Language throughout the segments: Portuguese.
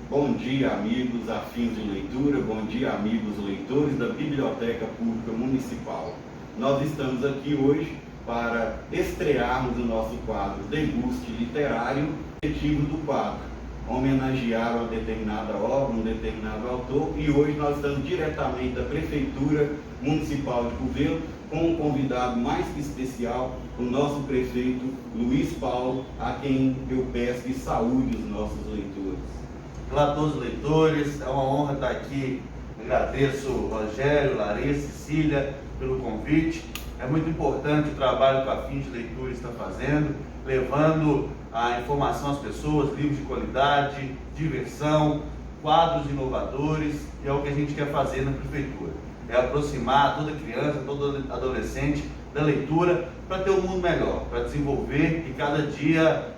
Bom dia, amigos afins de leitura, bom dia, amigos leitores da Biblioteca Pública Municipal. Nós estamos aqui hoje para estrearmos o nosso quadro Deguste Literário, objetivo do quadro, homenagear uma determinada obra, um determinado autor, e hoje nós estamos diretamente da Prefeitura Municipal de Covelho, com um convidado mais que especial, o nosso prefeito Luiz Paulo, a quem eu peço que saúde os nossos leitores. Olá a todos os leitores, é uma honra estar aqui. Agradeço Rogério, Larissa, Cecília pelo convite. É muito importante o trabalho que a Afins de Leitura está fazendo, levando a informação às pessoas, livros de qualidade, diversão, quadros inovadores, e é o que a gente quer fazer na prefeitura. É aproximar toda criança, todo adolescente da leitura para ter um mundo melhor, para desenvolver e cada dia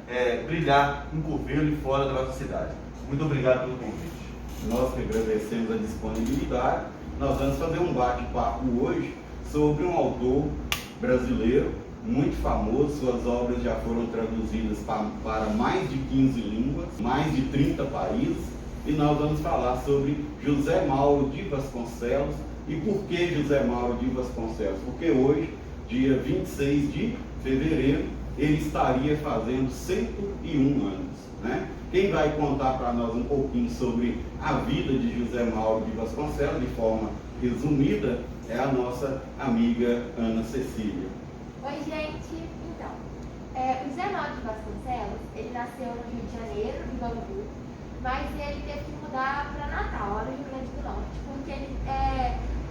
brilhar em Covelho e fora da nossa cidade. Muito obrigado pelo convite. Nós que agradecemos a disponibilidade. Nós vamos fazer um bate-papo hoje sobre um autor brasileiro muito famoso. Suas obras já foram traduzidas para mais de 15 línguas, mais de 30 países, e nós vamos falar sobre José Mauro de Vasconcelos. E por que José Mauro de Vasconcelos? Porque hoje, dia 26 de fevereiro, ele estaria fazendo 101 anos, né? Quem vai contar para nós um pouquinho sobre a vida de José Mauro de Vasconcelos, de forma resumida, é a nossa amiga Ana Cecília. Oi, gente. Então, o José Mauro de Vasconcelos, ele nasceu no Rio de Janeiro, em Bangu, mas ele teve que mudar para Natal, lá no Rio Grande do Norte, porque ele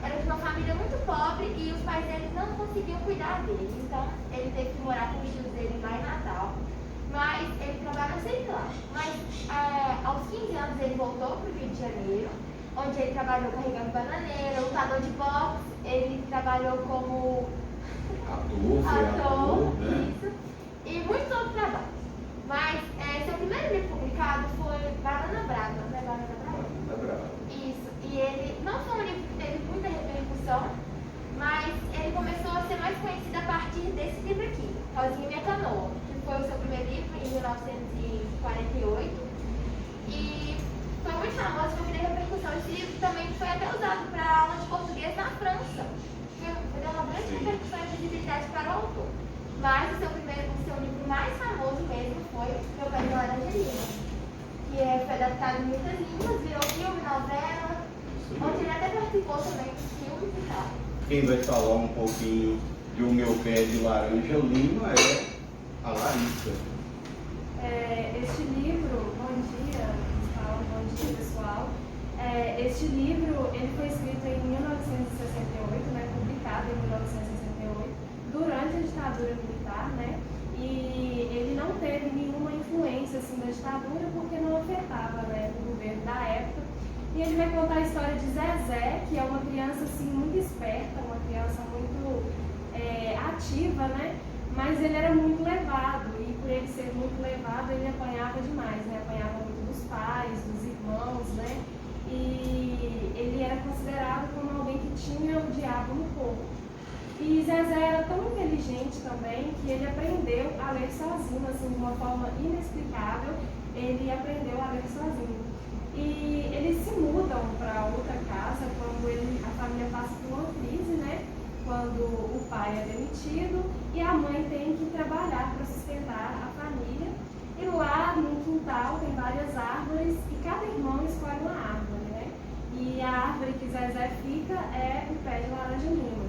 era de uma família muito pobre e os pais dele não conseguiam cuidar dele. Então, ele teve que morar com os tios dele lá em Natal. Mas ele trabalhou sempre lá. Mas aos 15 anos ele voltou para o Rio de Janeiro, onde ele trabalhou carregando bananeira, lutador de boxe, ele trabalhou como ator, né? Isso, e muitos outros trabalhos. Mas seu primeiro livro publicado foi Banana Brava, não é Banana Brava? Banana Brava. Isso, e ele não foi um livro que teve muita repercussão, mas ele começou a ser mais conhecido a partir desse livro aqui, Rosinha e Minha Canoa. Foi o seu primeiro livro em 1948 e foi muito famoso porque teve repercussão. Esse livro também foi até usado para aula de português na França. Deu uma grande repercussão e visibilidade para o autor. Mas o seu livro mais famoso mesmo foi Meu Pé de Laranja Lima, que foi adaptado em muitas línguas, virou filme, novela, onde ele até participou também dos filmes e tal. Quem vai falar um pouquinho de O Meu Pé de Laranja Lima é a Larissa. Este livro, bom dia pessoal. Este livro ele foi escrito em 1968, né, publicado em 1968, durante a ditadura militar, né, e ele não teve nenhuma influência assim, da ditadura porque não afetava, né, o governo da época. E ele vai contar a história de Zezé, que é uma criança assim, muito esperta, uma criança muito ativa, né? Mas ele era muito levado, e por ele ser muito levado, ele apanhava demais, né? Apanhava muito dos pais, dos irmãos, né? E ele era considerado como alguém que tinha o diabo no corpo. E Zezé era tão inteligente também que ele aprendeu a ler sozinho, assim, de uma forma inexplicável, ele aprendeu a ler sozinho. E eles se mudam para outra casa quando a família passa por uma crise, né? Quando o pai é demitido e a mãe tem que trabalhar para sustentar a família. E lá no quintal tem várias árvores e cada irmão escolhe uma árvore, né? E a árvore que Zezé fica é o pé de laranja lima.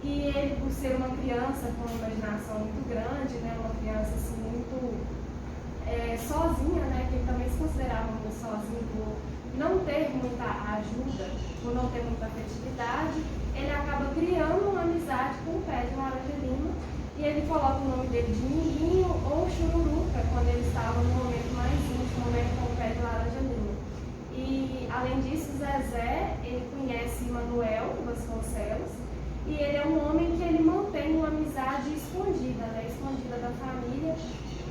E ele, por ser uma criança com uma imaginação muito grande, né? Uma criança assim muito sozinha, né? Que ele também se considerava muito sozinho por não ter muita ajuda, por não ter muita afetividade, ele acaba criando uma amizade com o pé de laranja lima e ele coloca o nome dele de Milinho ou Chururuca quando ele estava no momento mais íntimo, no momento com o pé de laranja lima. E além disso, Zezé, ele conhece Manuel Vasconcelos e ele é um homem que ele mantém uma amizade escondida, né? Escondida da família.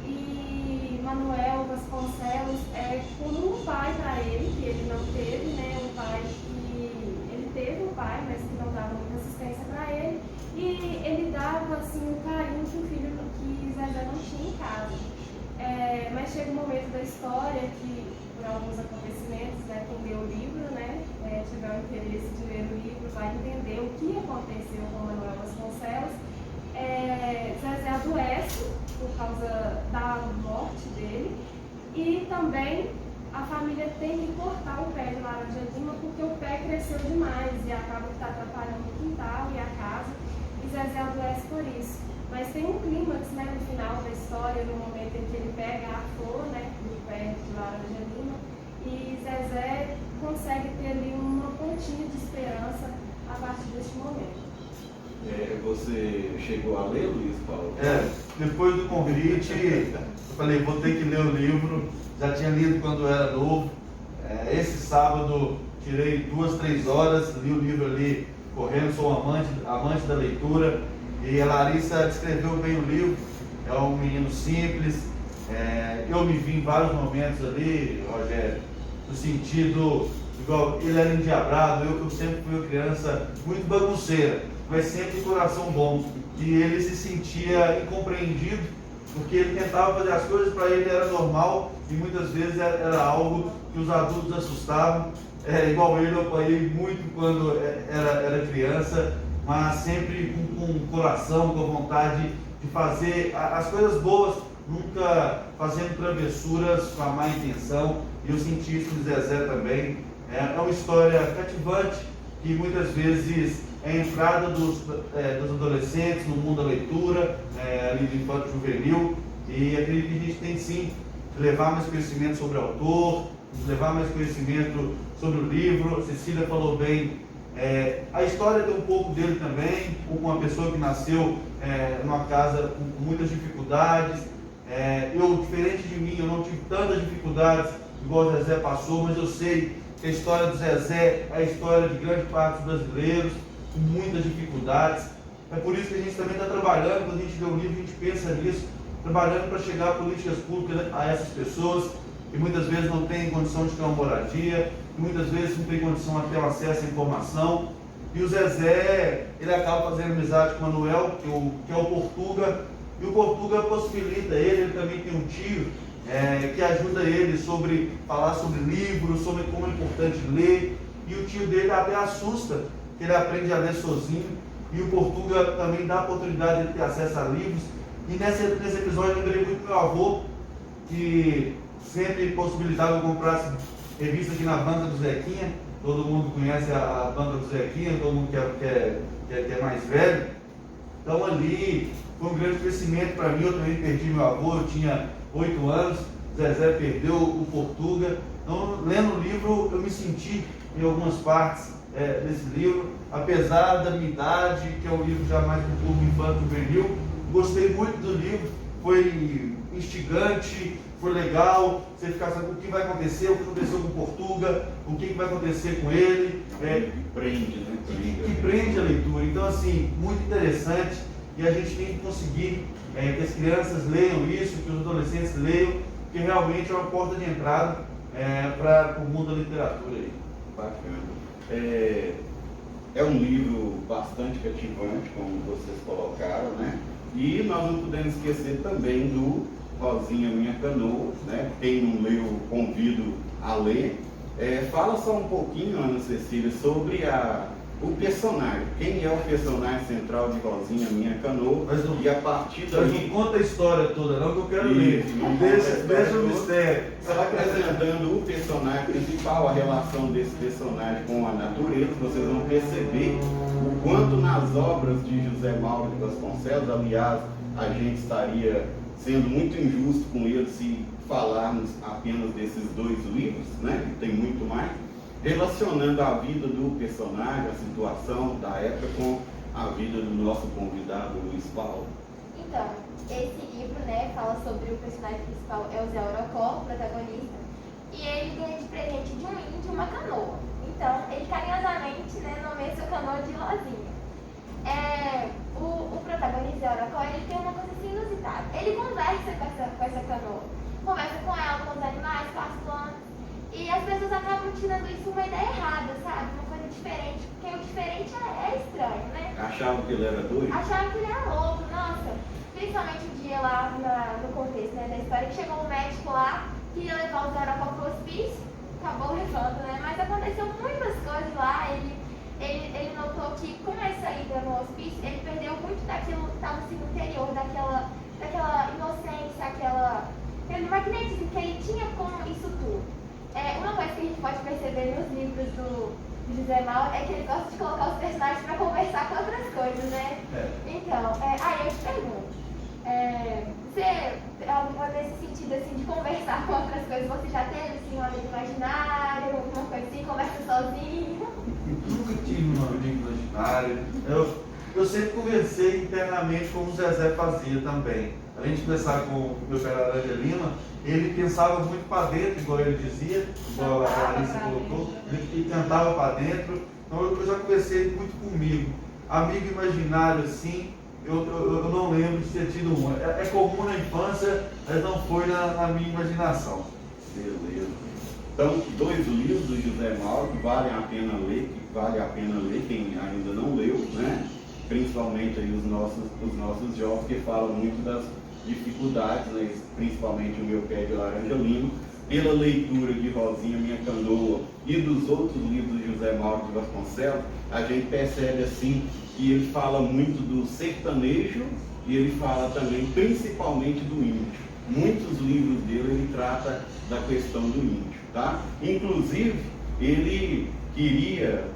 E Manuel Vasconcelos é como um pai para ele, que ele não teve, né? Um pai que ele teve um pai, mas que não dava muita assistência para ele. E ele dava assim um carinho que o filho que Zezé não tinha em casa. Mas chega um momento da história que, por alguns acontecimentos, tiver o interesse de ler o livro, vai entender o que aconteceu com Manuel Vasconcelos. Zezé adoece por causa da morte dele e também a família tem que cortar o pé de laranja lima porque o pé cresceu demais e acaba que está atrapalhando o quintal e a casa, e Zezé adoece por isso. Mas tem um clímax, né, no final da história, no momento em que ele pega a flor, né, do pé de laranja lima, e Zezé consegue ter ali uma pontinha de esperança a partir deste momento. Você chegou a ler, Luiz Paulo? Depois do convite, eu falei, vou ter que ler o livro. Já tinha lido quando eu era novo. Esse sábado tirei 2, 3 horas, li o livro ali correndo, sou amante da leitura. E a Larissa descreveu bem o livro. É um menino simples. Eu me vi em vários momentos ali, Rogério, no sentido, igual ele era endiabrado, eu que sempre fui uma criança muito bagunceira, mas sempre de coração bom. E ele se sentia incompreendido, porque ele tentava fazer as coisas, para ele era normal, e muitas vezes era algo que os adultos assustavam. Igual ele, eu apanhei muito quando era criança, mas sempre com coração, com vontade de fazer as coisas boas, nunca fazendo travessuras com a má intenção. E eu senti isso no Zezé também. É uma história cativante, que muitas vezes é a entrada dos adolescentes no mundo da leitura, ali do infanto juvenil, e acredito que a gente tem sim que levar mais conhecimento sobre o autor, levar mais conhecimento sobre o livro. Cecília falou bem, a história tem um pouco dele também, uma pessoa que nasceu numa casa com muitas dificuldades. Eu, diferente de mim, eu não tive tantas dificuldades igual o Zezé passou, mas eu sei que a história do Zezé é a história de grande parte dos brasileiros, com muitas dificuldades. É por isso que a gente também está trabalhando, quando a gente lê o livro, a gente pensa nisso, trabalhando para chegar a políticas públicas a essas pessoas que muitas vezes não têm condição de ter uma moradia, que muitas vezes não têm condição de ter um acesso à informação. E o Zezé, ele acaba fazendo amizade com o Manuel, que é o Portuga, e o Portuga possibilita ele também tem um tio que ajuda ele sobre falar sobre livros, sobre como é importante ler, e o tio dele até assusta, que ele aprende a ler sozinho, e o Portuga também dá a oportunidade de ter acesso a livros. E nesse episódio eu lembrei muito do meu avô, que sempre possibilitava que eu comprasse revista aqui na banca do Zequinha. Todo mundo conhece a banca do Zequinha, todo mundo que é mais velho. Então ali foi um grande crescimento para mim. Eu também perdi meu avô, eu tinha 8 anos, Zezé perdeu o Portuga. Então, lendo o livro, eu me senti em algumas partes desse livro, apesar da minha idade, que é um livro já mais do público infanto juvenil. Gostei muito do livro, foi instigante, foi legal, você ficar sabendo o que vai acontecer, o que aconteceu com o Portuga, o que vai acontecer com ele. Prende, né? Que prende a leitura. Então, assim, muito interessante, e a gente tem que conseguir que as crianças leiam isso, que os adolescentes leiam, que realmente é uma porta de entrada para o mundo da literatura aí. Bacana. É um livro bastante cativante, como vocês colocaram, né? E nós não podemos esquecer também do Rosinha Minha Canoa, né? Quem não leu, convido a ler. Fala só um pouquinho, Ana Cecília, sobre o personagem. Quem é o personagem central de Rosinha Minha Canoa? E a partir daí... Mas não conta a história toda não, que eu quero ler. Deixa o mistério. Só apresentando o personagem principal, a relação desse personagem com a natureza, vocês vão perceber o quanto nas obras de José Mauro de Vasconcelos, aliás, a gente estaria sendo muito injusto com ele se falarmos apenas desses 2 livros, né? Que tem muito mais, relacionando a vida do personagem, a situação da época com a vida do nosso convidado Luiz Paulo. Então, esse livro, né, fala sobre o personagem principal, é o Zé Orocó, o protagonista, e ele ganha de presente de um índio uma canoa. Então, ele carinhosamente, né, nomeia sua canoa de Rosinha. O protagonista, Zé Orocó, ele tem uma coisa assim inusitada. Ele conversa com essa canoa, conversa com ela, com os animais, com as plantas, e as pessoas acabam tirando isso uma ideia errada, sabe? Uma coisa diferente, porque o diferente é estranho, né? Achavam que ele era doido? Achavam que ele era louco, nossa. Principalmente o dia lá no contexto, né, da história, que chegou um médico lá, que ia levar o Zé Orocó pro hospício, acabou levando, né? Mas aconteceu muitas coisas pessoas lá, ele notou que com essa ida no hospício, ele perdeu muito daquilo que estava assim, no interior, daquela inocência, aquele magnetismo que ele tinha com isso tudo. Uma coisa que a gente pode perceber nos livros do José Mauro é que ele gosta de colocar os personagens para conversar com outras coisas, né? Então, aí eu te pergunto, você, nesse sentido assim, de conversar com outras coisas, você já teve assim, um amigo imaginário, alguma coisa assim, conversa sozinho? Nunca tive um amigo imaginário. Eu sempre conversei internamente como o Zezé fazia também. Além de conversar com o meu pai Laranja Lima, ele pensava muito para dentro, igual ele dizia, igual a Larissa colocou, ele cantava para dentro. Então eu já conversei muito comigo. Amigo imaginário assim, eu não lembro de ter tido um. É comum na infância, mas não foi na minha imaginação. Beleza. Então, 2 livros do José Mauro que vale a pena ler, quem ainda não leu, né? Principalmente aí os nossos jovens que falam muito das dificuldades, né? Principalmente o meu pé de Laranja Lima, pela leitura de Rosinha Minha Canoa e dos outros livros de José Mauro de Vasconcelos, a gente percebe assim que ele fala muito do sertanejo e ele fala também principalmente do índio. Muitos livros dele ele trata da questão do índio, tá? Inclusive, ele queria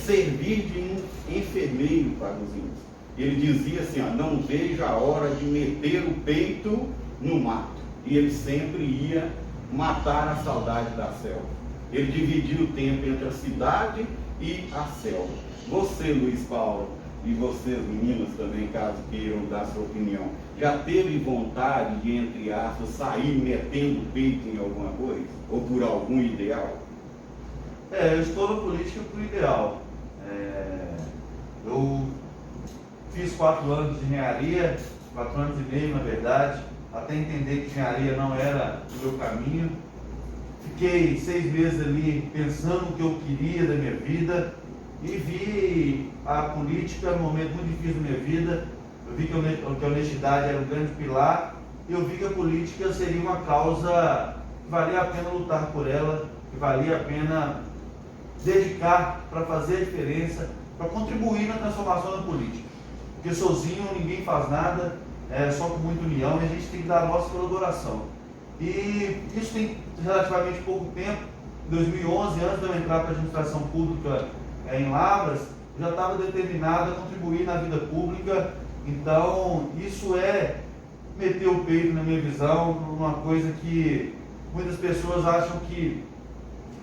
servir de um enfermeiro para os índios. Ele dizia assim, não vejo a hora de meter o peito no mato. E ele sempre ia matar a saudade da selva. Ele dividia o tempo entre a cidade e a selva. Você, Luiz Paulo, e vocês meninas também, caso queiram dar sua opinião, já teve vontade de, entre aspas, sair metendo o peito em alguma coisa? Ou por algum ideal? Eu estou na política por ideal. Eu fiz 4 anos de engenharia, 4 anos e meio na verdade, até entender que engenharia não era o meu caminho. Fiquei 6 meses ali pensando o que eu queria da minha vida e vi a política num momento muito difícil da minha vida. Eu vi que a honestidade era um grande pilar e eu vi que a política seria uma causa que valia a pena lutar por ela, que valia a pena dedicar para fazer a diferença, para contribuir na transformação da política. Porque sozinho ninguém faz nada, só com muita união, e a gente tem que dar a nossa colaboração. E isso tem relativamente pouco tempo. Em 2011, antes de eu entrar para a administração pública em Lavras, eu já estava determinado a contribuir na vida pública. Então, isso é meter o peito, na minha visão, numa coisa que muitas pessoas acham que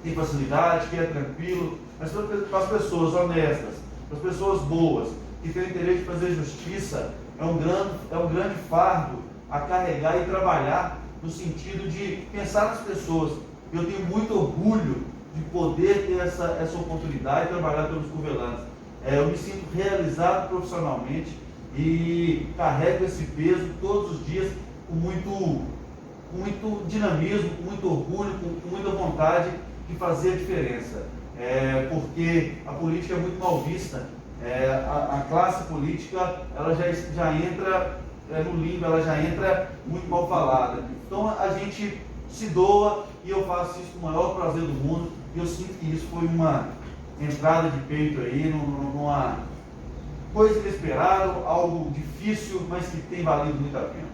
tem facilidade, que é tranquilo, mas para as pessoas honestas, para as pessoas boas, que têm o interesse de fazer justiça, é um grande fardo a carregar e trabalhar no sentido de pensar nas pessoas. Eu tenho muito orgulho de poder ter essa oportunidade de trabalhar pelos curvelanos. Eu me sinto realizado profissionalmente e carrego esse peso todos os dias com muito dinamismo, com muito orgulho, com muita vontade de fazer a diferença. Porque a política é muito mal vista. A classe política ela já entra no limbo, ela já entra muito mal falada. Então a gente se doa e eu faço isso com o maior prazer do mundo. E eu sinto que isso foi uma entrada de peito aí, numa coisa inesperada, algo difícil, mas que tem valido muito a pena.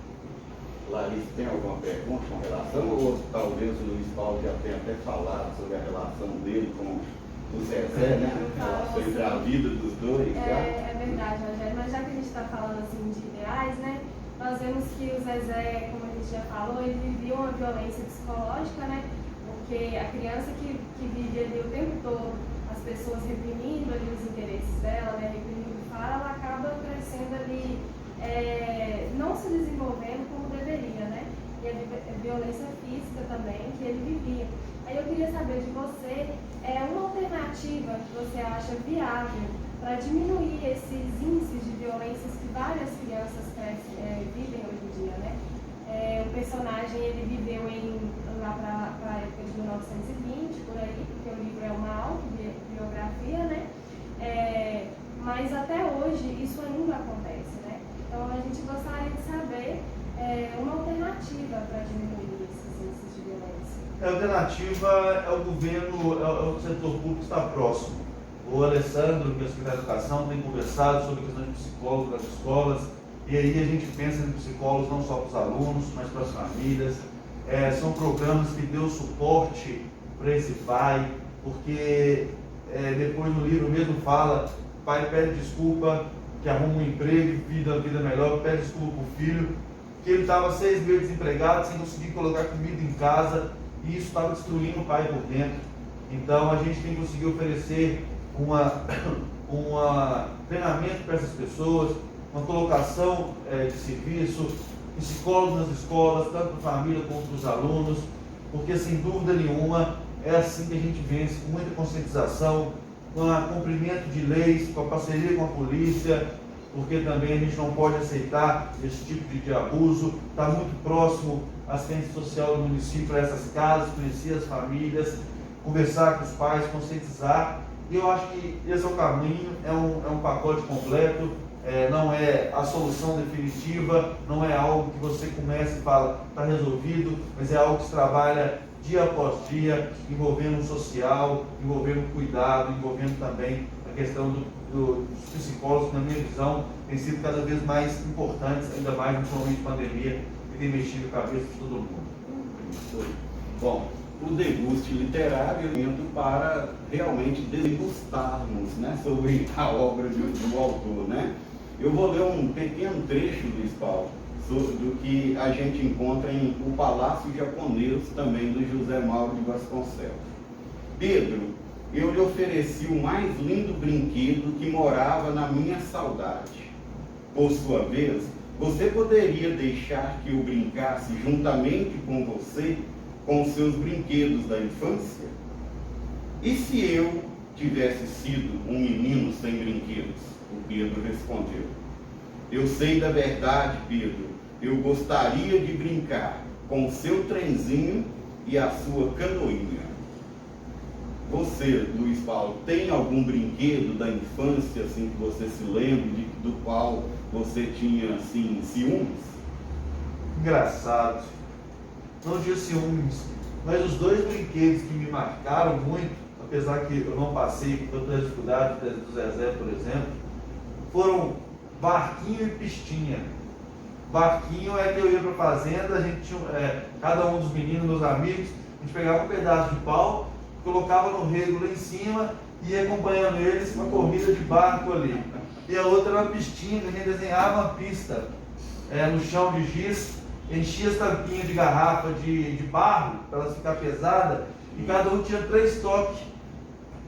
Larissa, tem alguma pergunta com relação? Ou talvez o Luiz Paulo já tenha até falado sobre a relação dele com o Zezé, né? Sobre a vida dos dois. É verdade, Rogério, mas já que a gente está falando assim de ideais, né? Nós vemos que o Zezé, como a gente já falou, ele vivia uma violência psicológica, né? Porque a criança que vive ali o tempo todo, as pessoas reprimindo ali os interesses dela, né? Reprimindo o fala, ela acaba crescendo ali, não se desenvolvendo como deveria, né? E a violência física também que ele vivia. Aí eu queria saber de você, uma alternativa que você acha viável para diminuir esses índices de violências que várias crianças vivem hoje em dia, né? O personagem, ele viveu lá para a época de 1920, por aí, porque o livro é uma autobiografia, né? Mas até hoje isso ainda acontece, né? Então a gente gostaria de saber uma alternativa para diminuir esses índices de violência. A alternativa é o governo, é o setor público que está próximo. O Alessandro, que é o secretário de Educação, tem conversado sobre a questão de psicólogos nas escolas, e aí a gente pensa em psicólogos não só para os alunos, mas para as famílias. São programas que dão suporte para esse pai, porque depois no livro mesmo fala, o pai pede desculpa, que arruma um emprego, vida melhor, pede desculpa para o filho, que ele estava 6 meses desempregado, sem conseguir colocar comida em casa, e isso estava destruindo o pai por dentro. Então a gente tem que conseguir oferecer treinamento para essas pessoas, uma colocação de serviço, psicólogos nas escolas, tanto para a família quanto para os alunos, porque sem dúvida nenhuma é assim que a gente vence, com muita conscientização, com o cumprimento de leis, com a parceria com a polícia, porque também a gente não pode aceitar esse tipo de abuso. Está muito próximo a assistência social do município para essas casas, conhecer as famílias, conversar com os pais, conscientizar. E eu acho que esse é o caminho, é um pacote completo, não é a solução definitiva, não é algo que você começa e fala, está resolvido, mas é algo que se trabalha dia após dia, envolvendo o social, envolvendo o cuidado, envolvendo também a questão dos psicólogos, que na minha visão, tem sido cada vez mais importantes, ainda mais no momento de pandemia, que tem mexido a cabeça de todo mundo. Bom, o deguste literário é um para realmente degustarmos, né, sobre a obra do autor, né? Eu vou ler um pequeno trecho, Luiz Paulo, do que a gente encontra em O Palácio Japonês, também do José Mauro de Vasconcelos. Pedro, eu lhe ofereci o mais lindo brinquedo que morava na minha saudade. Por sua vez, você poderia deixar que eu brincasse juntamente com você, com os seus brinquedos da infância? E se eu tivesse sido um menino sem brinquedos? O Pedro respondeu. Eu sei da verdade, Pedro. Eu gostaria de brincar com o seu trenzinho e a sua canoinha. Você, Luiz Paulo, tem algum brinquedo da infância assim que você se lembre, do qual você tinha assim ciúmes? Engraçado. Não tinha ciúmes, mas os 2 brinquedos que me marcaram muito, apesar que eu não passei por todas as dificuldades do Zezé, por exemplo, foram barquinho e pistinha. Barquinho é que eu ia para a fazenda, a gente tinha, cada um dos meninos, meus amigos, a gente pegava um pedaço de pau, colocava no rego lá em cima e ia acompanhando eles uma corrida de barco ali. E a outra era uma pistinha, a gente desenhava uma pista no chão de giz, enchia as tampinhas de garrafa de barro para elas ficar pesadas, e cada um tinha 3 toques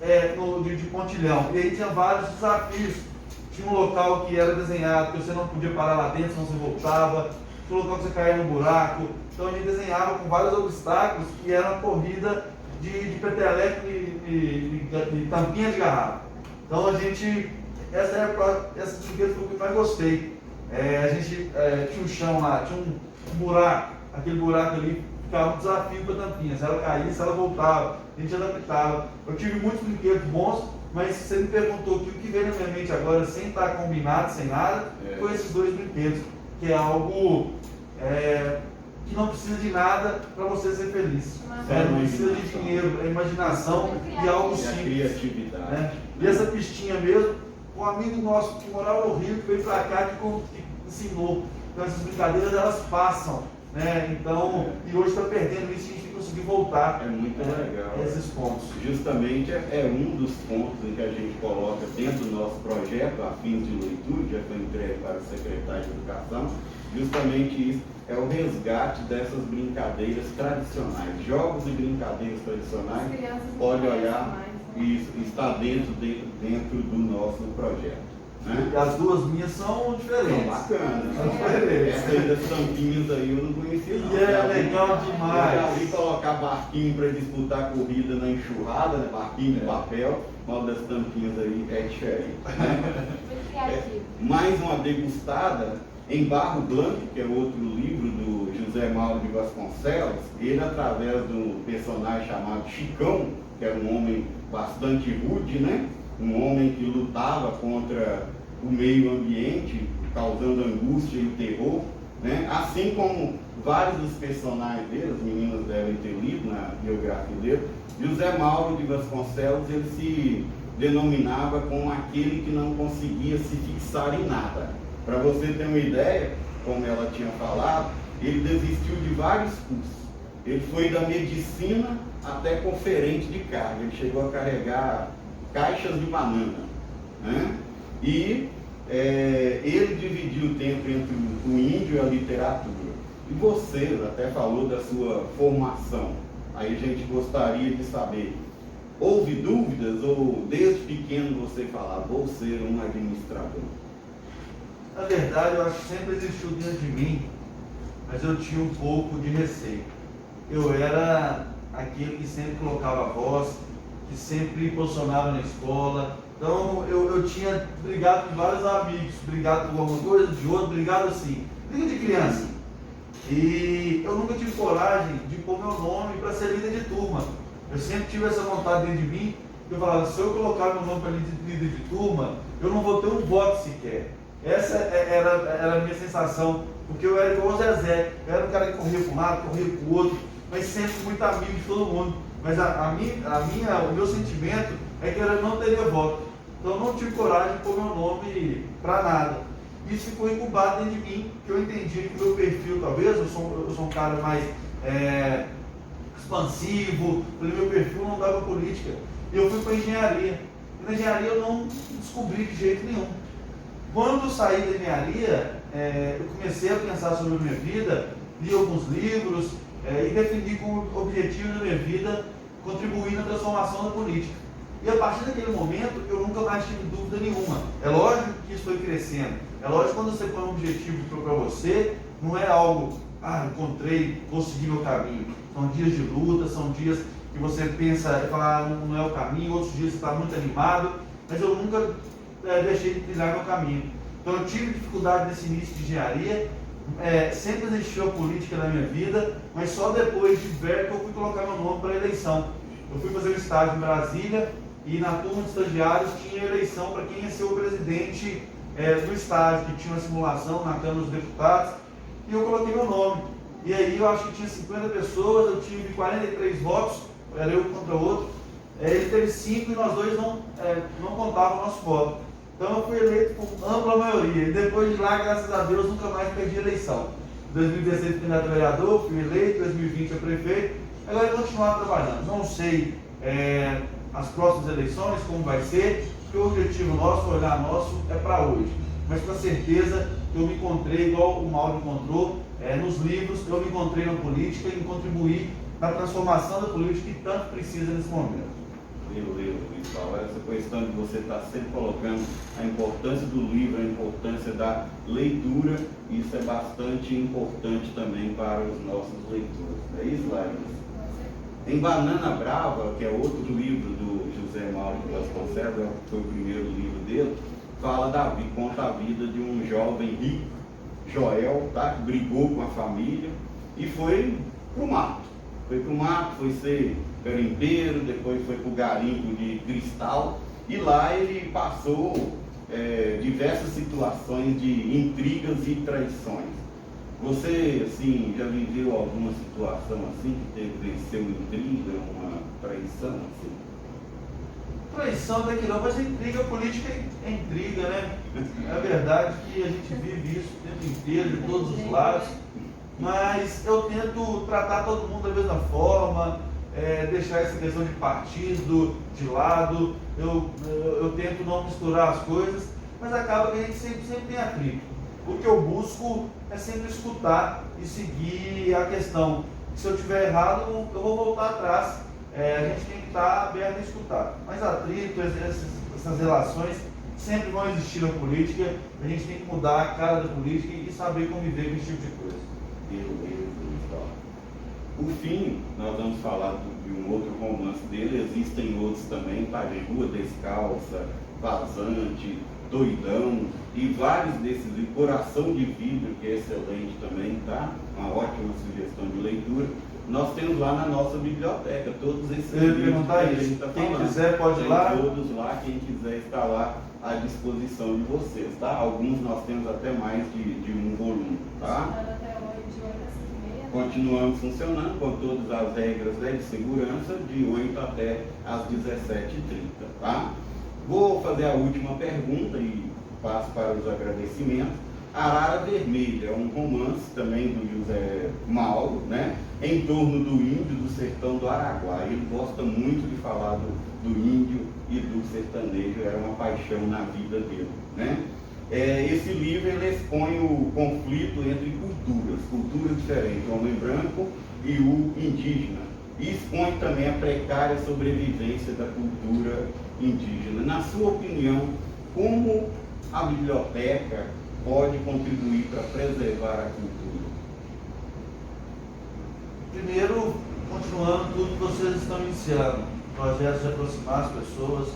de pontilhão. E aí tinha vários desafios. Tinha um local que era desenhado, que você não podia parar lá dentro, senão você voltava. Tinha um local que você caía no buraco. Então a gente desenhava com vários obstáculos, que era uma corrida de peteleco de tampinha de garrafa. Então a gente, essa brinquedo foi o que eu mais gostei. A gente tinha um chão lá, tinha um buraco, aquele buraco ali ficava um desafio para a tampinha. Se ela caísse, ela voltava, a gente adaptava. Eu tive muitos brinquedos bons, mas você me perguntou que o que veio na minha mente agora, sem estar combinado, sem nada, foi esses 2 brinquedos, que é algo que não precisa de nada para você ser feliz. Não precisa de dinheiro, é imaginação e algo simples. Criatividade. E essa pistinha mesmo, um amigo nosso que morava no Rio, que veio para cá, que ensinou. Então essas brincadeiras, elas passam, né? Então, e hoje está perdendo isso, a gente tem que conseguir voltar. É muito legal. Esses pontos. Justamente é um dos pontos em que a gente coloca dentro do nosso projeto, a fins de leitura, já foi entregue para o secretário de Educação, justamente isso, é o resgate dessas brincadeiras tradicionais. Jogos e brincadeiras tradicionais, pode olhar, isso está dentro do nosso projeto. Né? E as 2 minhas são diferentes. São bacanas. São diferentes. Essa aí das tampinhas aí eu não conhecia não. E é legal demais. Eu já vi colocar barquinho para disputar corrida na enxurrada, né? Barquinho de papel, mas das tampinhas aí é diferente. Muito criativo. Mais uma degustada em Barro Blanco, que é outro livro do José Mauro de Vasconcelos. Ele, através do personagem chamado Chicão, que era um homem bastante rude, né? Um homem que lutava contra o meio ambiente, causando angústia e terror, né? Assim como vários dos personagens dele, as meninas devem ter lido na biografia dele, José Mauro de Vasconcelos, ele se denominava como aquele que não conseguia se fixar em nada. Para você ter uma ideia, como ela tinha falado, ele desistiu de vários cursos. Ele foi da medicina até conferente de carga. Ele chegou a carregar caixas de banana, né? E ele dividiu o tempo entre o índio e a literatura. E você até falou da sua formação. Aí a gente gostaria de saber, houve dúvidas ou desde pequeno você falava, vou ser um administrador? Na verdade, eu acho que sempre existiu dentro de mim, mas eu tinha um pouco de receio. Eu era aquele que sempre colocava a voz, que sempre posicionava na escola. Então eu tinha brigado com vários amigos, brigado com alguma coisa, de outro, brigado assim, briga de criança. E eu nunca tive coragem de pôr meu nome para ser líder de turma. Eu sempre tive essa vontade dentro de mim, eu falava, se eu colocar meu nome para líder de turma, eu não vou ter um voto sequer. Essa era a minha sensação, porque eu era igual o Zezé, eu era um cara que corria para um lado, corria para o outro, mas sempre muito amigo de todo mundo. Mas o meu sentimento é que eu não teria voto. Então eu não tive coragem de pôr meu nome para nada. Isso ficou incubado dentro de mim, que eu entendi que o meu perfil, talvez, eu sou um cara mais expansivo, o meu perfil não dava política. E eu fui para a engenharia. E na engenharia eu não descobri de jeito nenhum. Quando eu saí da engenharia, eu comecei a pensar sobre a minha vida, li alguns livros e defini como objetivo da minha vida contribuir na transformação da política. E a partir daquele momento, eu nunca mais tive dúvida nenhuma. É lógico que isso foi crescendo. É lógico que quando você põe um objetivo para você, não é algo, encontrei, vou seguir meu caminho. São dias de luta, são dias que você pensa e fala, não é o caminho, outros dias você está muito animado, mas eu nunca deixei de trilhar meu caminho. Então eu tive dificuldade nesse início de engenharia, sempre existiu a política na minha vida, mas só depois de velho que eu fui colocar meu nome para a eleição. Eu fui fazer um estágio em Brasília e na turma de estagiários tinha eleição para quem ia ser o presidente do estágio, que tinha uma simulação na Câmara dos Deputados, e eu coloquei meu nome. E aí eu acho que tinha 50 pessoas, eu tive 43 votos, era eu contra outro, ele teve 5 e nós dois não contávamos o nosso voto. Então eu fui eleito por ampla maioria, e depois de lá, graças a Deus, nunca mais perdi a eleição. Em 2016 fui candidato a vereador, fui eleito, em 2020 a prefeito, agora eu vou continuar trabalhando. Não sei as próximas eleições, como vai ser, porque o objetivo nosso, o olhar nosso, é para hoje. Mas com certeza eu me encontrei, igual o Mauro encontrou, nos livros, eu me encontrei na política e contribuí na transformação da política que tanto precisa nesse momento. Beleza, Luiz Paulo. Essa questão que você está sempre colocando, a importância do livro, a importância da leitura, isso é bastante importante também para os nossos leitores. É isso, Larissa? Em Banana Brava, que é outro livro do José Mauro de Vasconcelos, foi o primeiro livro dele, conta a vida de um jovem rico, Joel, que brigou com a família e foi para o mato. Foi ser garimpeiro, depois foi para o garimpo de cristal, e lá ele passou diversas situações de intrigas e traições. Você, assim, já viveu alguma situação assim, que teve que vencer uma intriga, uma traição, assim? Traição até que não, mas intriga política é intriga, né? É verdade que a gente vive isso o tempo inteiro, de todos os lados, mas eu tento tratar todo mundo da mesma forma, deixar essa questão de partido de lado, eu tento não misturar as coisas, mas acaba que a gente sempre tem atrito. O que eu busco é sempre escutar e seguir a questão. Se eu estiver errado, eu vou voltar atrás. A gente tem que estar aberto a escutar. Mas atrito, essas relações sempre vão existir na política. A gente tem que mudar a cara da política e saber conviver com esse tipo de coisa. Por fim, nós vamos falar de um outro romance dele. Existem outros também, Rua Descalça, Vazante, Doidão e vários desses, Coração de Vidro, que é excelente também, tá? Uma ótima sugestão de leitura. nós temos lá na nossa biblioteca todos esses Eu ia livros perguntar que a isso. gente está Quem falando. quiser pode ir Tem lá. todos lá, quem quiser está lá à disposição de vocês, tá? Alguns nós temos até mais de um volume, tá? Funcionando até hoje, de 8 às 5h30. Continuamos funcionando com todas as regras, né, de segurança, de 8 até às 17h30, tá? Vou fazer a última pergunta e passo para os agradecimentos. Arara Vermelha é um romance também do José Mauro, né? Em torno do índio do sertão do Araguaia. Ele gosta muito de falar do índio e do sertanejo, era uma paixão na vida dele, né? Esse livro ele expõe o conflito entre culturas diferentes, o homem branco e o indígena. E expõe também a precária sobrevivência da cultura indígena. Na sua opinião, como a biblioteca pode contribuir para preservar a cultura? Primeiro, continuando tudo que vocês estão iniciando, projetos de aproximar as pessoas,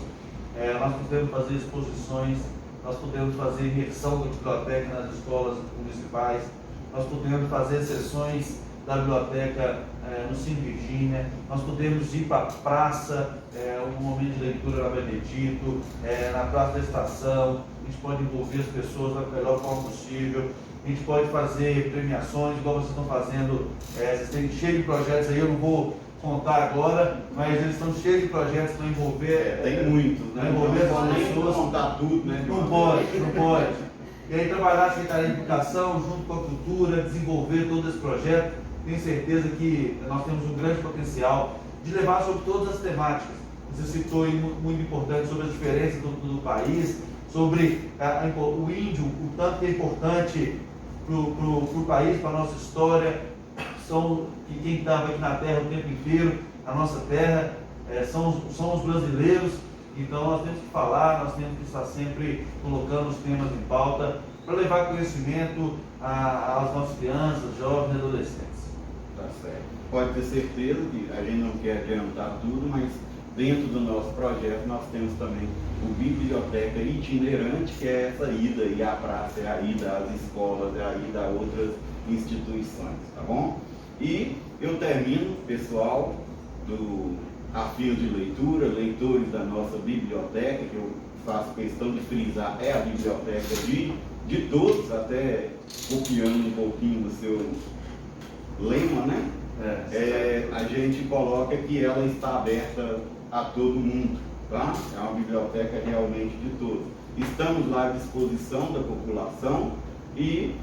nós podemos fazer exposições, nós podemos fazer imersão da biblioteca nas escolas municipais, nós podemos fazer sessões da biblioteca no Cine Virgínia, nós podemos ir para a praça, um momento de leitura na Benedito, na Praça da Estação, a gente pode envolver as pessoas da melhor forma possível, a gente pode fazer premiações, igual vocês estão fazendo, vocês têm cheio de projetos aí, eu não vou contar agora, mas eles estão cheios de projetos para envolver. Tem muitos, né? Envolver Não as pode nem pessoas. contar tudo, né? Não pode. E aí trabalhar a Secretaria de Educação junto com a cultura, desenvolver todo esse projeto. Tenho certeza que nós temos um grande potencial de levar sobre todas as temáticas. Você citou aí muito importante sobre as diferenças do país, sobre o índio, o tanto que é importante para o país, para a nossa história. Que quem estava aqui na terra o tempo inteiro, a nossa terra, são os brasileiros. Então nós temos que falar, nós temos que estar sempre colocando os temas em pauta para levar conhecimento às nossas crianças, jovens e adolescentes. Tá certo. Pode ter certeza que a gente não quer adiantar tudo, mas dentro do nosso projeto nós temos também o Biblioteca Itinerante, que é essa ida e à praça, é a ida às escolas, é a ida a outras instituições, tá bom? E eu termino, pessoal, do Afio de Leitura, leitores da nossa biblioteca, que eu faço questão de frisar, é a biblioteca de todos, até copiando um pouquinho do seu lema, né? A gente coloca que ela está aberta a todo mundo, tá? É uma biblioteca realmente de todos. Estamos lá à disposição da população e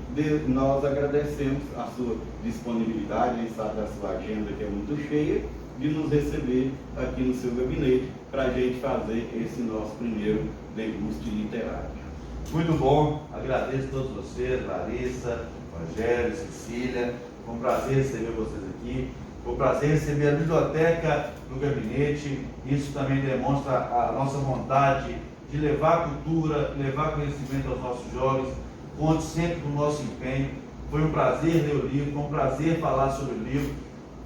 nós agradecemos a sua disponibilidade, a gente sabe da sua agenda que é muito cheia, de nos receber aqui no seu gabinete para a gente fazer esse nosso primeiro deguste literário. Muito bom, agradeço a todos vocês, Larissa, Rogério, Cecília, foi um prazer receber vocês aqui, foi um prazer receber a biblioteca no gabinete, isso também demonstra a nossa vontade de levar cultura, levar conhecimento aos nossos jovens, conto sempre com o nosso empenho, foi um prazer ler o livro, foi um prazer falar sobre o livro,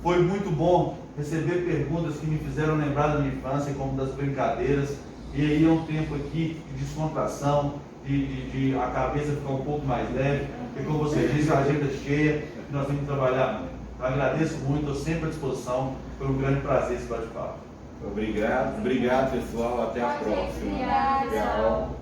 foi muito bom receber perguntas que me fizeram lembrar da minha infância, como das brincadeiras, e aí é um tempo aqui de descontração, de a cabeça ficar um pouco mais leve, porque como você disse, a agenda é cheia, e nós temos que trabalhar muito. Então, agradeço muito, estou sempre à disposição, foi um grande prazer esse bate-papo. Obrigado, pessoal, até a próxima. Obrigada. Tchau.